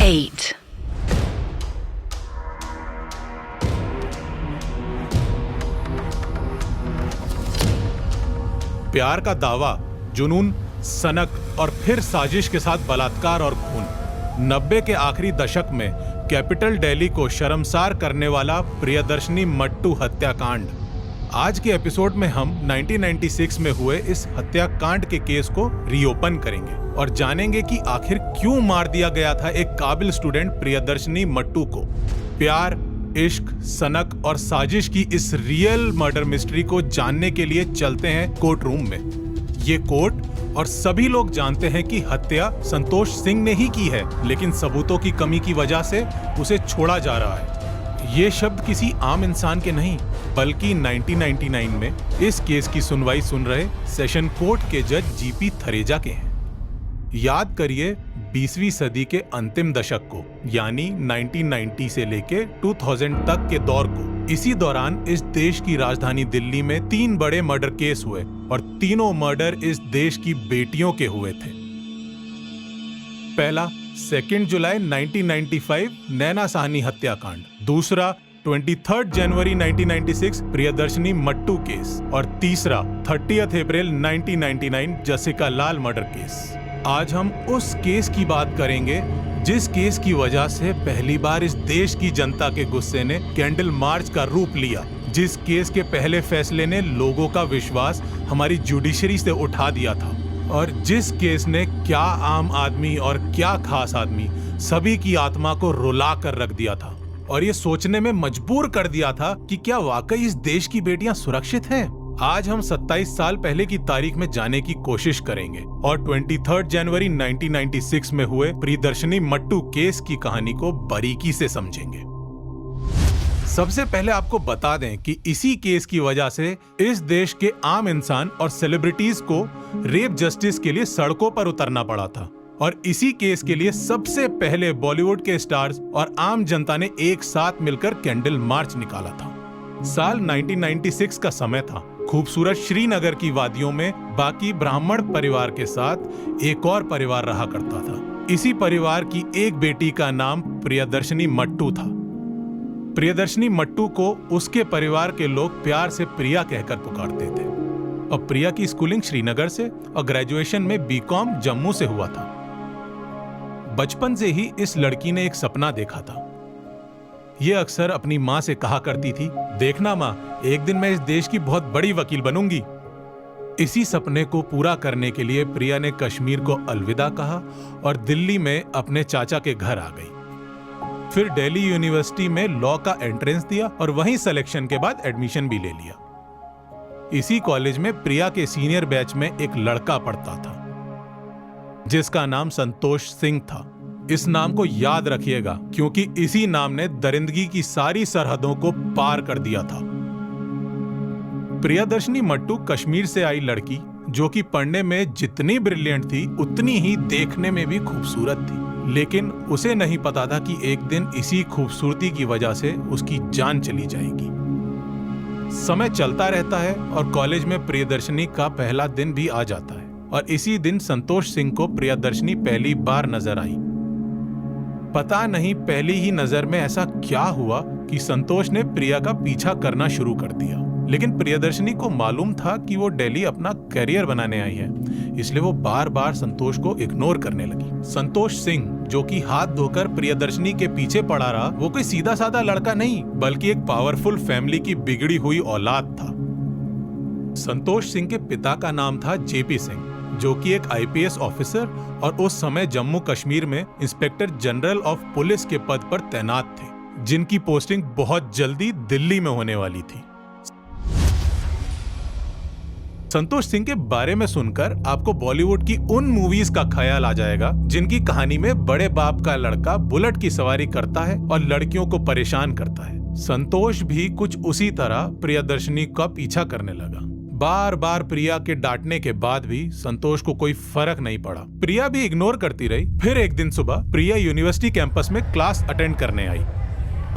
8. प्यार का दावा, जुनून, सनक और फिर साजिश के साथ बलात्कार और खून। 90 के आखिरी दशक में कैपिटल दिल्ली को शर्मसार करने वाला प्रियदर्शनी मट्टू हत्याकांड। आज के एपिसोड में हम 1996 में हुए इस हत्याकांड के केस को रीओपन करेंगे और जानेंगे कि आखिर क्यों मार दिया गया था एक काबिल स्टूडेंट प्रियदर्शनी मट्टू को। प्यार, इश्क, सनक और साजिश की इस रियल मर्डर मिस्ट्री को जानने के लिए चलते हैं कोर्ट रूम में। ये कोर्ट और सभी लोग जानते हैं कि हत्या संतोष सिंह ने ही की है, लेकिन सबूतों की कमी की वजह से उसे छोड़ा जा रहा है। ये शब्द किसी आम इंसान के नहीं, बल्कि 1999 में इस केस की सुनवाई सुन रहे सेशन कोर्ट के जज जीपी थरेजा के हैं। याद करिए 20वीं सदी के अंतिम दशक को, यानी 1990 से लेके 2000 तक के दौर को। इसी दौरान इस देश की राजधानी दिल्ली में 3 बड़े मर्डर केस हुए और तीनों मर्डर इस देश की बेटियों के हुए थे। पहला 2 जुलाई 1995 नैना साहनी हत्याकांड, दूसरा 23 जनवरी 1996 प्रियदर्शनी मट्टू केस और तीसरा 30 अप्रैल 1999 जसिका लाल मर्डर केस। आज हम उस केस की बात करेंगे जिस केस की वजह से पहली बार इस देश की जनता के गुस्से ने कैंडल मार्च का रूप लिया, जिस केस के पहले फैसले ने लोगों का विश्वास हमारी जुडिशरी से उठा दिया था और जिस केस ने क्या आम आदमी और क्या खास आदमी सभी की आत्मा को रुला कर रख दिया था और ये सोचने में मजबूर कर दिया था कि क्या वाकई इस देश की बेटियां सुरक्षित हैं। आज हम 27 साल पहले की तारीख में जाने की कोशिश करेंगे और 23 जनवरी 1996 में हुए प्रियदर्शनी मट्टू केस की कहानी को बारीकी से समझेंगे। सबसे पहले आपको बता दें कि इसी केस की वजह से इस देश के आम इंसान और सेलिब्रिटीज को रेप जस्टिस के लिए सड़कों पर उतरना पड़ा था और इसी केस के लिए सबसे पहले बॉलीवुड के स्टार्स और आम जनता ने एक साथ मिलकर कैंडल मार्च निकाला था। साल 1996 का समय था। खूबसूरत श्रीनगर की वादियों में बाकी ब्राह्मण परिवार के साथ एक और परिवार रहा करता था। इसी परिवार की एक बेटी का नाम प्रियदर्शनी मट्टू था। प्रियदर्शनी मट्टू को उसके परिवार के लोग प्यार से प्रिया कहकर पुकारते थे। अब प्रिया की स्कूलिंग श्रीनगर से और ग्रेजुएशन में बीकॉम जम्मू से हुआ था। बचपन से ही इस लड़की ने एक सपना देखा था। ये अक्सर अपनी माँ से कहा करती थी, देखना माँ, एक दिन मैं इस देश की बहुत बड़ी वकील बनूंगी। इसी सपने को पूरा करने के लिए प्रिया ने कश्मीर को अलविदा कहा और दिल्ली में अपने चाचा के घर आ गई। फिर दिल्ली यूनिवर्सिटी में लॉ का एंट्रेंस दिया और वहीं सिलेक्शन के बाद एडमिशन भी ले लिया। इसी कॉलेज में प्रिया के सीनियर बैच में एक लड़का पढ़ता था जिसका नाम संतोष सिंह था। इस नाम को याद रखिएगा क्योंकि इसी नाम ने दरिंदगी की सारी सरहदों को पार कर दिया था। प्रियदर्शनी मट्टू कश्मीर से आई लड़की जो कि पढ़ने में जितनी ब्रिलियंट थी उतनी ही देखने में भी खूबसूरत थी, लेकिन उसे नहीं पता था कि एक दिन इसी खूबसूरती की वजह से उसकी जान चली जाएगी। समय चलता रहता है और कॉलेज में प्रियदर्शनी का पहला दिन भी आ जाता है और इसी दिन संतोष सिंह को प्रियदर्शनी पहली बार नजर आई। पता नहीं पहली ही नजर में ऐसा क्या हुआ कि संतोष ने प्रिया का पीछा करना शुरू कर दिया, लेकिन प्रियदर्शनी को मालूम था कि वो दिल्ली अपना करियर बनाने आई है, इसलिए वो बार बार संतोष को इग्नोर करने लगी। संतोष सिंह जो कि हाथ धोकर प्रियदर्शनी के पीछे पड़ा रहा, वो कोई सीधा साधा लड़का नहीं बल्कि एक पावरफुल फैमिली की बिगड़ी हुई औलाद था। संतोष सिंह के पिता का नाम था जेपी सिंह, जो कि एक आईपीएस ऑफिसर और उस समय जम्मू कश्मीर में इंस्पेक्टर जनरल ऑफ पुलिस के पद पर तैनात थे, जिनकी पोस्टिंग बहुत जल्दी दिल्ली में होने वाली थी। संतोष सिंह के बारे में सुनकर आपको बॉलीवुड की उन मूवीज का ख्याल आ जाएगा जिनकी कहानी में बड़े बाप का लड़का बुलेट की सवारी करता है और लड़कियों को परेशान करता है। संतोष भी कुछ उसी तरह प्रियदर्शनी का पीछा करने लगा। बार बार प्रिया के डांटने के बाद भी संतोष को कोई फर्क नहीं पड़ा। प्रिया भी इग्नोर करती रही। फिर एक दिन सुबह प्रिया यूनिवर्सिटी कैंपस में क्लास अटेंड करने आई।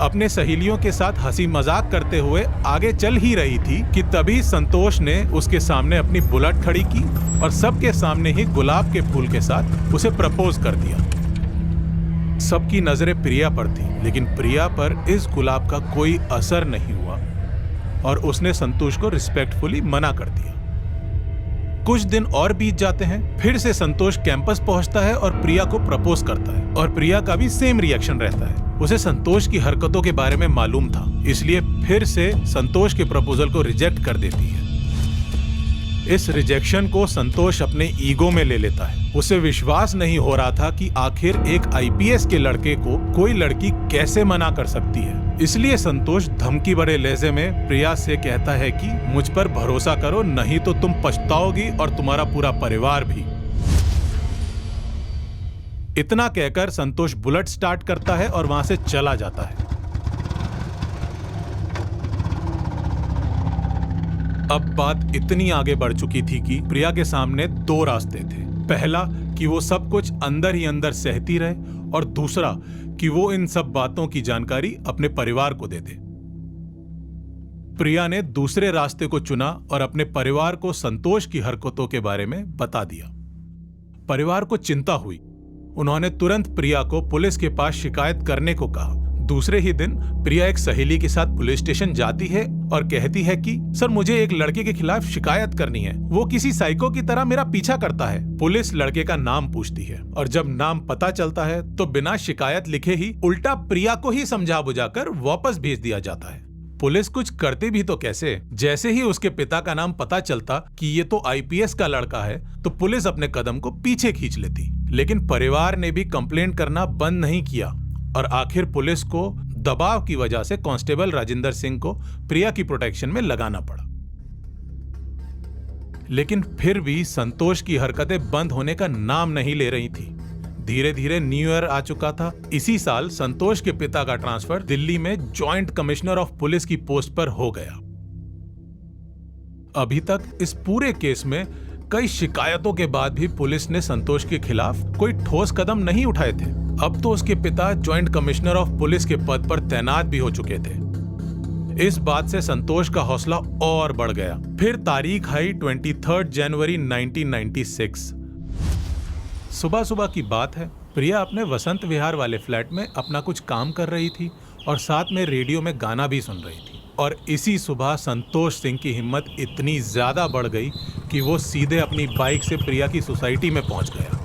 अपने सहेलियों के साथ हंसी मजाक करते हुए आगे चल ही रही थी कि तभी संतोष ने उसके सामने अपनी बुलेट खड़ी की और सबके सामने ही गुलाब के फूल के साथ उसे प्रपोज कर दिया। सबकी नजरें प्रिया पर थी, लेकिन प्रिया पर इस गुलाब का कोई असर नहीं हुआ और उसने संतोष को रिस्पेक्टफुली मना कर दिया। कुछ दिन और बीत जाते हैं। फिर से संतोष कैंपस पहुंचता है और प्रिया को प्रपोज करता है और प्रिया का भी सेम रिएक्शन रहता है। उसे संतोष की हरकतों के बारे में मालूम था, इसलिए फिर से संतोष के प्रपोजल को रिजेक्ट कर देती है। इस रिजेक्शन को संतोष अपने ईगो में ले लेता है। उसे विश्वास नहीं हो रहा था कि आखिर एक आईपीएस के लड़के को कोई लड़की कैसे मना कर सकती है। इसलिए संतोष धमकी भरे लहजे में प्रिया से कहता है कि मुझ पर भरोसा करो, नहीं तो तुम पछताओगी और तुम्हारा पूरा परिवार भी। इतना कहकर संतोष बुलेट स्टार्ट करता है और वहां से चला जाता है। अब बात इतनी आगे बढ़ चुकी थी कि प्रिया के सामने दो रास्ते थे। पहला कि वो सब कुछ अंदर ही अंदर सहती रहे और दूसरा कि वो इन सब बातों की जानकारी अपने परिवार को दे दे। प्रिया ने दूसरे रास्ते को चुना और अपने परिवार को संतोष की हरकतों के बारे में बता दिया। परिवार को चिंता हुई। उन्होंने तुरंत प्रिया को पुलिस के पास शिकायत करने को कहा। दूसरे ही दिन प्रिया एक सहेली के साथ पुलिस स्टेशन जाती है और कहती है कि सर, मुझे एक लड़के के खिलाफ शिकायत करनी है। वो किसी साइको की तरह मेरा पीछा करता है। पुलिस लड़के का नाम पूछती है और जब नाम पता चलता है तो बिना शिकायत लिखे ही उल्टा प्रिया को ही समझा बुझाकर वापस भेज दिया जाता है। पुलिस कुछ करते भी तो कैसे। जैसे ही उसके पिता का नाम पता चलता कि ये तो आईपीएस का लड़का है तो पुलिस अपने कदम को पीछे खींच लेती। लेकिन परिवार ने भी कंप्लेंट करना बंद नहीं किया और आखिर पुलिस को दबाव की वजह से कांस्टेबल राजेंद्र सिंह को प्रिया की प्रोटेक्शन में लगाना पड़ा। लेकिन फिर भी संतोष की हरकतें बंद होने का नाम नहीं ले रही थी। धीरे धीरे न्यू ईयर आ चुका था। इसी साल संतोष के पिता का ट्रांसफर दिल्ली में जॉइंट कमिश्नर ऑफ पुलिस की पोस्ट पर हो गया। अभी तक इस पूरे केस में कई शिकायतों के बाद भी पुलिस ने संतोष के खिलाफ कोई ठोस कदम नहीं उठाए थे। अब तो उसके पिता जॉइंट कमिश्नर ऑफ पुलिस के पद पर तैनात भी हो चुके थे। इस बात से संतोष का हौसला और बढ़ गया। फिर तारीख आई 23 जनवरी 1996। सुबह सुबह की बात है। प्रिया अपने वसंत विहार वाले फ्लैट में अपना कुछ काम कर रही थी और साथ में रेडियो में गाना भी सुन रही थी। और इसी सुबह संतोष सिंह की हिम्मत इतनी ज्यादा बढ़ गई कि वो सीधे अपनी बाइक से प्रिया की सोसाइटी में पहुंच गया।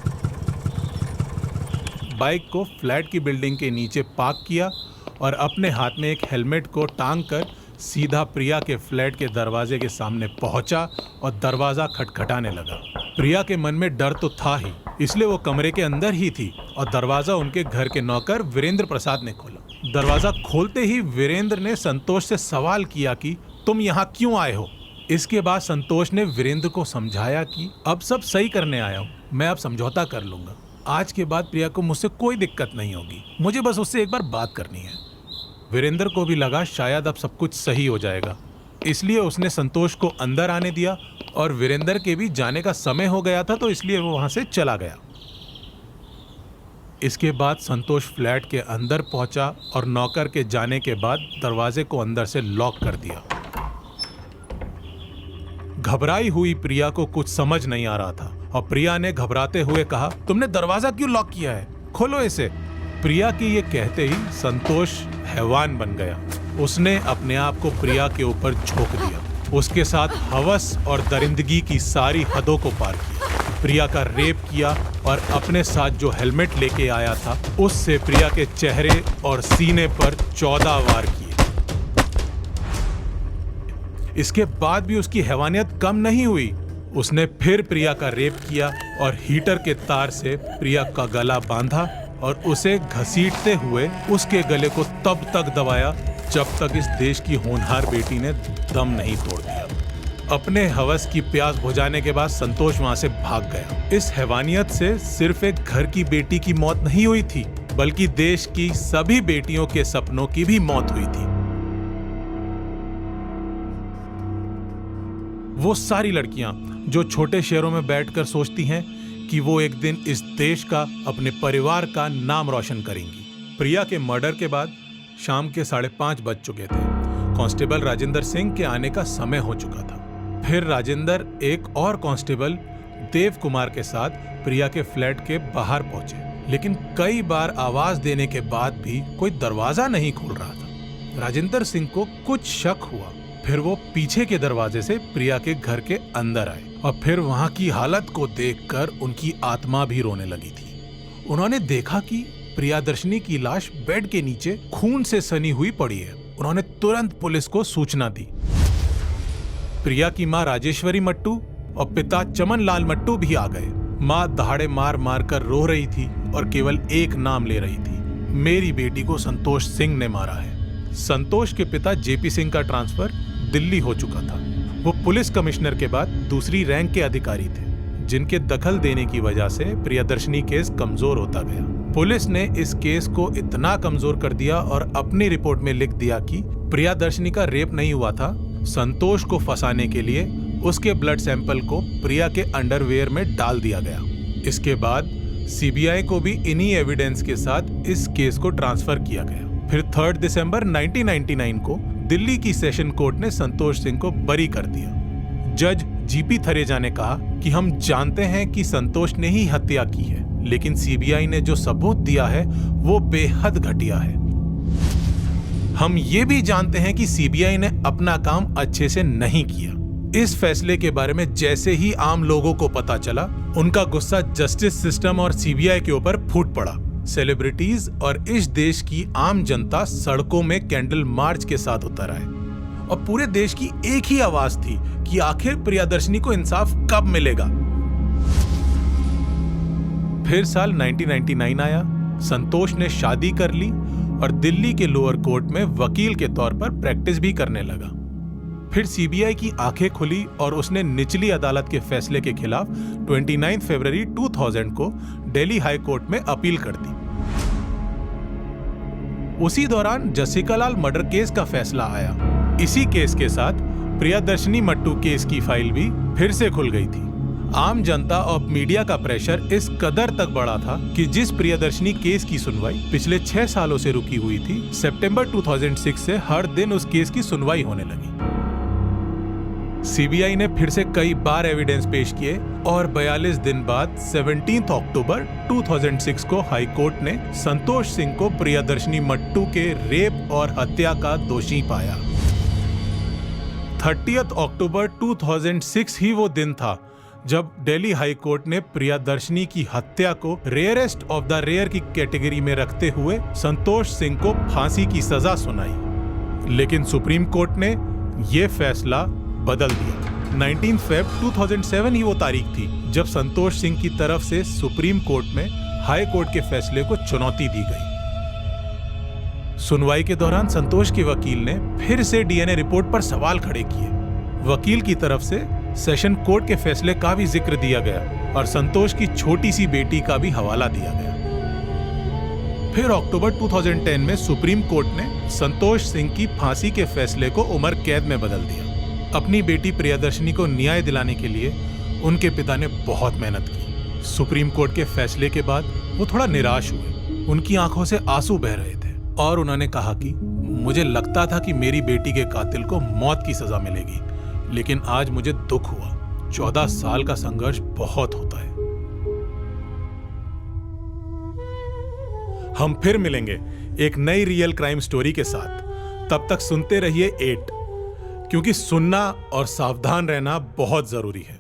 बाइक को फ्लैट की बिल्डिंग के नीचे पार्क किया और अपने हाथ में एक हेलमेट को टांग कर सीधा प्रिया के फ्लैट के दरवाजे के सामने पहुंचा और दरवाजा खटखटाने लगा। प्रिया के मन में डर तो था ही, इसलिए वो कमरे के अंदर ही थी और दरवाजा उनके घर के नौकर वीरेंद्र प्रसाद ने खोला। दरवाजा खोलते ही वीरेंद्र ने संतोष से सवाल किया कि तुम यहाँ क्यों आए हो। इसके बाद संतोष ने वीरेंद्र को समझाया कि अब सब सही करने आया हूँ, मैं अब समझौता कर लूंगा। आज के बाद प्रिया को मुझसे कोई दिक्कत नहीं होगी, मुझे बस उससे एक बार बात करनी है। वीरेंद्र को भी लगा शायद अब सब कुछ सही हो जाएगा, इसलिए उसने संतोष को अंदर आने दिया और वीरेंद्र के भी जाने का समय हो गया था तो इसलिए वो वहां से चला गया। इसके बाद संतोष फ्लैट के अंदर पहुंचा और नौकर के जाने के बाद दरवाजे को अंदर से लॉक कर दिया। घबराई हुई प्रिया को कुछ समझ नहीं आ रहा था और प्रिया ने घबराते हुए कहा, तुमने दरवाजा क्यों लॉक किया है, खोलो इसे। प्रिया के ये कहते ही संतोष हैवान बन गया। उसने अपने आप को प्रिया के ऊपर झोंक दिया। उसके साथ हवस और दरिंदगी की सारी हदों को पार किया। प्रिया का रेप किया और अपने साथ जो हेलमेट लेके आया था उससे प्रिया के चेहरे और सीने पर 14 वार किए। इसके बाद भी उसकी हैवानियत कम नहीं हुई। उसने फिर प्रिया का रेप किया और हीटर के तार से प्रिया का गला बांधा और उसे घसीटते हुए उसके गले को तब तक दबाया जब तक इस देश की होनहार बेटी ने दम नहीं तोड़ दिया। अपने हवस की प्यास बुझाने के बाद संतोष वहां से भाग गया। इस हैवानियत से सिर्फ एक घर की बेटी की मौत नहीं हुई थी, बल्कि देश की सभी बेटियों के सपनों की भी मौत हुई थी। वो सारी लड़कियां जो छोटे शहरों में बैठकर सोचती हैं कि वो एक दिन इस देश का, अपने परिवार का नाम रोशन करेंगी। प्रिया के मर्डर के बाद शाम के 5:30 बज चुके थे। कांस्टेबल राजेंद्र सिंह के आने का समय हो चुका था। फिर राजेंद्र एक और कांस्टेबल देव कुमार के साथ प्रिया के फ्लैट के बाहर पहुंचे लेकिन कई बार आवाज देने के बाद भी कोई दरवाजा नहीं खोल रहा था। राजेंद्र सिंह को कुछ शक हुआ। फिर वो पीछे के दरवाजे से प्रिया के घर के अंदर आए और फिर वहां की हालत को देखकर उनकी आत्मा भी रोने लगी थी। उन्होंने देखा कि प्रियदर्शनी की लाश बेड के नीचे खून से सनी हुई पड़ी है। उन्होंने तुरंत पुलिस को सूचना दी। प्रिया की मां राजेश्वरी मट्टू और पिता चमन लाल मट्टू भी आ गए। मां दहाड़े मार मार कर रो रही थी और केवल एक नाम ले रही थी, मेरी बेटी को संतोष सिंह ने मारा है। संतोष के पिता जेपी सिंह का ट्रांसफर दिल्ली हो चुका था। वो पुलिस कमिश्नर के बाद दूसरी रैंक के अधिकारी थे, जिनके दखल देने की वजह से प्रियदर्शनी केस कमजोर होता गया। पुलिस ने इस केस को इतना कमजोर कर दिया और अपनी रिपोर्ट में लिख दिया कि प्रियदर्शनी का रेप नहीं हुआ था। संतोष को फंसाने के लिए उसके ब्लड सैंपल को प्रिया के अंडरवेयर में डाल दिया गया। इसके बाद सीबीआई को भी इन्हीं एविडेंस के साथ इस केस को ट्रांसफर किया गया। फिर 3 दिसंबर 1999 को दिल्ली की सेशन कोर्ट ने संतोष सिंह को बरी कर दिया। जज जीपी थरेजा ने कहा कि हम जानते हैं कि संतोष ने ही हत्या की है, लेकिन सीबीआई ने जो सबूत दिया है वो बेहद घटिया है। हम ये भी जानते हैं कि सीबीआई ने अपना काम अच्छे से नहीं किया। इस फैसले के बारे में जैसे ही आम लोगों को पता चला, उनका गुस्सा जस्टिस सिस्टम और सीबीआई के ऊपर फूट पड़ा। सेलिब्रिटीज और इस देश की आम जनता सड़कों में कैंडल मार्च के साथ उतर आए और पूरे देश की एक ही आवाज थी कि आखिर प्रियदर्शनी को इंसाफ कब मिलेगा। फिर साल 1999 आया। संतोष ने शादी कर ली और दिल्ली के लोअर कोर्ट में वकील के तौर पर प्रैक्टिस भी करने लगा। फिर सीबीआई की आंखें खुली और उसने निचली अदालत के फैसले के खिलाफ 29 फरवरी 2000 को दिल्ली हाई कोर्ट में अपील कर दी। उसी दौरान जसिका लाल मर्डर केस का फैसला आया। इसी केस के साथ प्रियदर्शनी मट्टू केस की फाइल भी फिर से खुल गई थी। आम जनता और मीडिया का प्रेशर इस कदर तक बढ़ा था कि जिस प्रियदर्शनी केस की सुनवाई पिछले 6 सालों से रुकी हुई थी, सितंबर 2006 से हर दिन उस केस की सुनवाई होने लगी। सीबीआई ने फिर से कई बार एविडेंस पेश किए और 42 दिन बाद 17 अक्टूबर 2006 को हाई कोर्ट ने संतोष सिंह को प्रियदर्शनी मट्टू के रेप और हत्या का दोषी पाया। 30 अक्टूबर 2006 ही वो दिन था जब दिल्ली हाई कोर्ट ने प्रियदर्शनी की हत्या को रेयरेस्ट ऑफ द रेयर की कैटेगरी में रखते हुए संतोष सिंह को फांसी की सजा सुनाई। लेकिन सुप्रीम कोर्ट ने यह फैसला बदल दिया। 19 फरवरी 2007 ही वो तारीख थी जब संतोष सिंह की तरफ से सुप्रीम कोर्ट में हाई कोर्ट के फैसले को चुनौती दी गई। सुनवाई के दौरान संतोष के वकील ने फिर से डीएनए रिपोर्ट पर सवाल खड़े किए। वकील की तरफ से सेशन कोर्ट के फैसले का भी जिक्र दिया गया और संतोष की छोटी सी बेटी का भी हवाला दिया गया। फिर अक्टूबर 2010 में सुप्रीम कोर्ट ने संतोष सिंह की फांसी के फैसले को उम्र कैद में बदल दिया। अपनी बेटी प्रियदर्शनी को न्याय दिलाने के लिए उनके पिता ने बहुत मेहनत की। सुप्रीम कोर्ट के फैसले के बाद वो थोड़ा निराश हुए। उनकी आंखों से आंसू बह रहे थे और उन्होंने कहा कि मुझे लगता था कि मेरी बेटी के कातिल को मौत की सजा मिलेगी, लेकिन आज मुझे दुख हुआ। 14 साल का संघर्ष बहुत होता है। हम फिर मिलेंगे एक नई रियल क्राइम स्टोरी के साथ। तब तक सुनते रहिए 8, क्योंकि सुनना और सावधान रहना बहुत जरूरी है।